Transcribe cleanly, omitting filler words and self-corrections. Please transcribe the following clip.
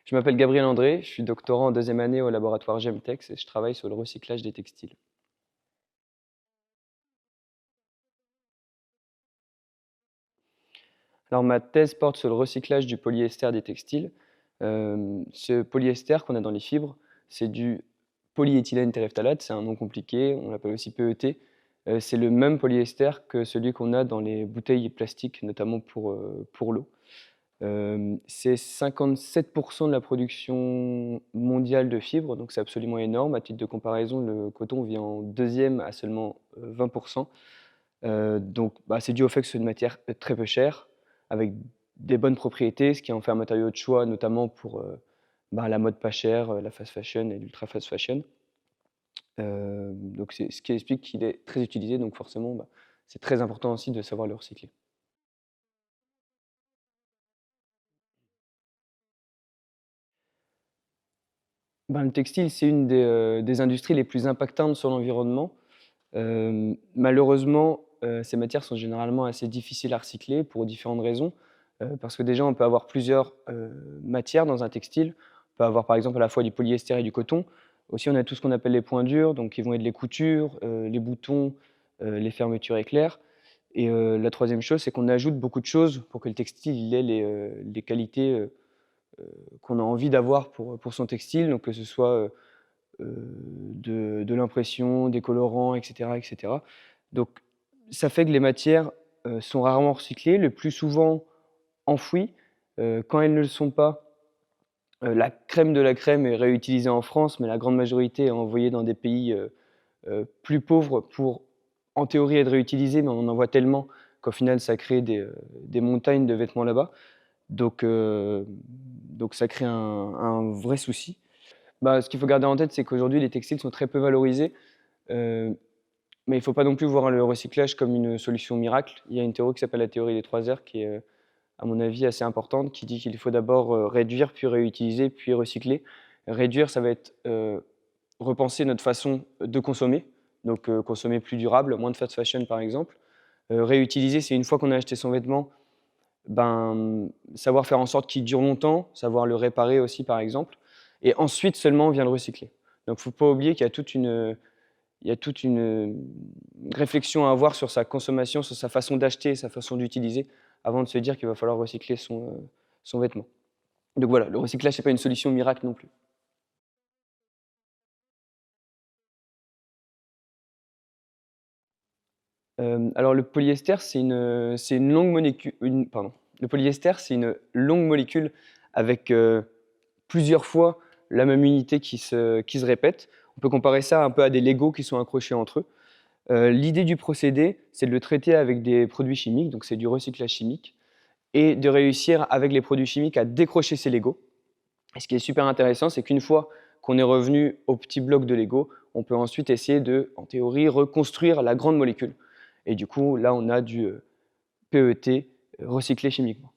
Je m'appelle Gabriel André, je suis doctorant en deuxième année au laboratoire Gemtex et je travaille sur le recyclage des textiles. Alors ma thèse porte sur le recyclage du polyester des textiles. Ce polyester qu'on a dans les fibres, c'est du polyéthylène terephthalate, c'est un nom compliqué, on l'appelle aussi PET. C'est le même polyester que celui qu'on a dans les bouteilles plastiques, notamment pour l'eau. C'est 57 de la production mondiale de fibres, donc c'est absolument énorme. À titre de comparaison, le coton vient en deuxième à seulement 20 donc c'est dû au fait que c'est une matière très peu chère, avec des bonnes propriétés, ce qui en fait un matériau de choix, notamment pour la mode pas chère, la fast fashion et l'ultra fast fashion. Donc c'est ce qui explique qu'il est très utilisé, donc forcément, c'est très important aussi de savoir le recycler. Le textile, c'est une des industries les plus impactantes sur l'environnement. Malheureusement, ces matières sont généralement assez difficiles à recycler pour différentes raisons. Parce que déjà, on peut avoir plusieurs, matières dans un textile. On peut avoir, par exemple, à la fois du polyester et du coton. Aussi, on a tout ce qu'on appelle les points durs, donc qui vont être les coutures, les boutons, les fermetures éclairs. Et la troisième chose, c'est qu'on ajoute beaucoup de choses pour que le textile il ait les qualités, qu'on a envie d'avoir pour son textile. Donc que ce soit, de l'impression, des colorants et cetera et cetera. Donc ça fait que les matières, sont rarement recyclées, le plus souvent enfouies. Quand elles ne le sont pas, la crème de la crème est réutilisée en France, mais la grande majorité est envoyée dans des pays, plus pauvres pour, en théorie, être réutilisée, mais on en envoie tellement qu'au final ça crée des montagnes de vêtements là-bas. Donc ça crée un vrai souci. Ce qu'il faut garder en tête, c'est qu'aujourd'hui, les textiles sont très peu valorisés, heu, mais il ne faut pas non plus voir le recyclage comme une solution miracle. Il y a une théorie qui s'appelle la théorie des 3 R qui est, à mon avis, assez importante, qui dit qu'il faut d'abord, réduire, puis réutiliser, puis recycler. Réduire, ça va être, repenser notre façon de consommer, donc consommer plus durable, moins de fast fashion, par exemple. Réutiliser, c'est une fois qu'on a acheté son vêtement, savoir faire en sorte qu'il dure longtemps, savoir le réparer aussi, par exemple, et ensuite seulement vient le recycler. Donc, faut pas oublier qu'il y a toute une réflexion à avoir sur sa consommation, sur sa façon d'acheter, sa façon d'utiliser, avant de se dire qu'il va falloir recycler son vêtement. Donc voilà, le recyclage, c'est pas une solution miracle non plus. Alors le polyester, c'est une longue molécule, le polyester, c'est une longue molécule avec, plusieurs fois la même unité qui se répète. On peut comparer ça un peu à des Legos qui sont accrochés entre eux. L'idée du procédé, c'est de le traiter avec des produits chimiques, donc c'est du recyclage chimique et de réussir avec les produits chimiques à décrocher ces Legos. Et ce qui est super intéressant, c'est qu'une fois qu'on est revenu au petit bloc de Lego, on peut ensuite essayer de, en théorie, reconstruire la grande molécule. Et du coup, là, on a du PET recyclé chimiquement.